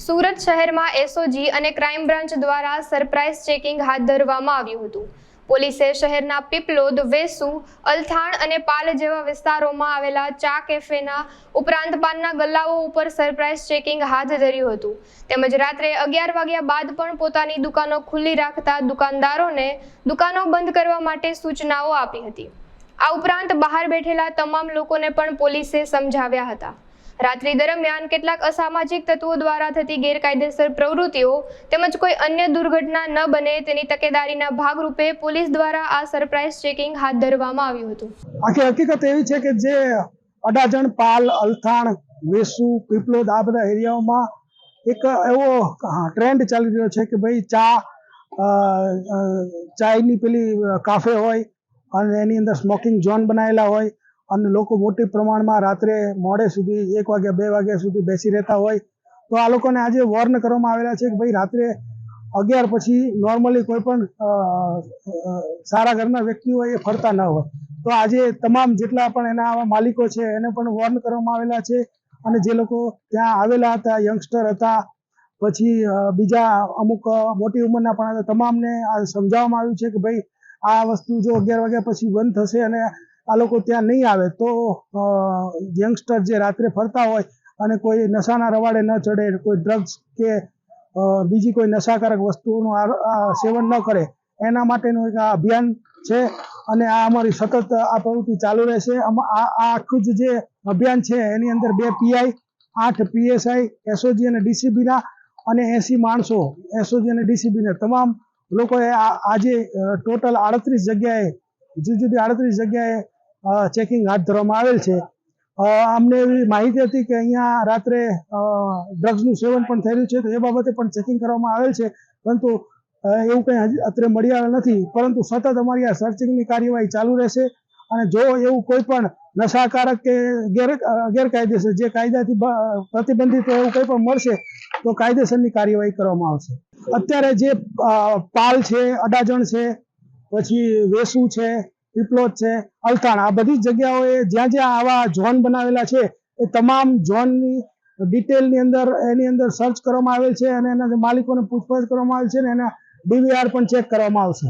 સુરત શહેરમાં એસઓજી અને crime branch દ્વારા સરપ્રાઇઝ ચેકિંગ હાથ ધરવામાં આવ્યું હતું। પોલીસે શહેરના પીપલોદ, વેસુ, અલથાણ અને પાલ જેવા વિસ્તારોમાં આવેલા ચા કેફેના ઉપરાંત પાનના ગલ્લાઓ ઉપર સરપ્રાઇઝ ચેકિંગ હાથ ધર્યું હતું। તેમજ રાત્રે 11 વાગ્યા બાદ પણ પોતાની દુકાનો ખુલ્લી રાખતા દુકાનદારોને દુકાનો બંધ કરવા માટે સૂચનાઓ આપી હતી। આ ઉપરાંત બહાર બેઠેલા તમામ લોકોને પણ પોલીસે સમજાવ્યા હતા। રાત્રિ દરમિયાન કેટલાક અસામાજિક તત્વો દ્વારા થતી ગેરકાયદેસર પ્રવૃત્તિઓ તેમજ કોઈ અન્ય દુર્ઘટના ન બને તેની તકેદારીના ભાગરૂપે પોલીસ દ્વારા આ સરપ્રાઇઝ ચેકિંગ હાથ ધરવામાં આવ્યું હતું। આખી હકીકત એવી છે કે જે અડાજણ, પાલ, અલથાણ, વેસુ, પીપલોદ આ બધા એરિયાઓમાં એક એવો ટ્રેન્ડ ચાલી રહ્યો છે કે ભાઈ ચાયની પેલી કાફે હોય અને એની અંદર સ્મોકિંગ ઝોન બનાવેલા હોય અને લોકો મોટી પ્રમાણમાં રાત્રે મોડે સુધી 1 વાગ્યા 2 વાગ્યા સુધી બેસી રહેતા હોય તો આ લોકોને આજે વોર્ન કરવામાં આવેલા છે કે ભાઈ રાત્રે 11 પછી નોર્મલી કોઈ પણ સારા ઘરના વ્યક્તિ હોય એ ફરતા ન હોય। તો આજે તમામ જેટલા પણ એના આવા માલિકો છે એને પણ વોર્ન કરવામાં આવેલા છે અને જે લોકો ત્યાં આવેલા હતા, યંગસ્ટર હતા, પછી બીજા અમુક મોટી ઉંમરના પણ હતા, તમામને આ સમજાવવામાં આવ્યું છે કે ભાઈ આ વસ્તુ જો 11 વાગ્યા પછી બંધ થશે અને આ લોકો ત્યાં નહીં આવે તો યંગસ્ટર જે રાત્રે ફરતા હોય અને કોઈ નશાના રવાડે ન ચડે, કોઈ ડ્રગ્સ કે બીજી કોઈ નશાકારક વસ્તુઓનું સેવન ન કરે એના માટેનું એક અભિયાન છે અને આ અમારી સતત આ પ્રવૃત્તિ ચાલુ રહેશે। આ આખું જે અભિયાન છે એની અંદર 2 પીઆઈ, 8 પીએસઆઈ, એસઓજી અને ડીસીબીના અને 80 માણસો એસઓજી અને ડીસીબીના તમામ લોકોએ આજે ટોટલ 38 જગ્યાએ જુદી જુદી 38 જગ્યાએ ચેકિંગ હાથ ધરવામાં આવેલ છે। અમને એવી માહિતી હતી કે અહીંયા રાત્રે ડ્રગ્સનું સેવન પણ થઈ રહ્યું છે તો એ બાબતે પણ ચેકિંગ કરવામાં આવેલ છે, પરંતુ એવું કંઈ અત્યારે મળી આવેલ નથી, પરંતુ સતત અમારી આ સર્ચિંગની કાર્યવાહી ચાલુ રહેશે અને જો એવું કોઈ પણ નશાકારક કે ગેરકાયદેસર જે કાયદાથી પ્રતિબંધિત એવું કંઈ પણ મળશે તો કાયદેસરની કાર્યવાહી કરવામાં આવશે। અત્યારે જે પાલ છે, અડાજણ છે, પછી વેસુ છે, પીપલોદ છે, અલથાણ આ બધી જગ્યાઓએ જ્યાં જ્યાં આવા ઝોન બનાવેલા છે એ તમામ ઝોનની ડિટેલની અંદર એની અંદર સર્ચ કરવામાં આવેલ છે અને એના માલિકોને પૂછપરછ કરવામાં આવેલ છે અને એના ડીવીઆર પણ ચેક કરવામાં આવશે।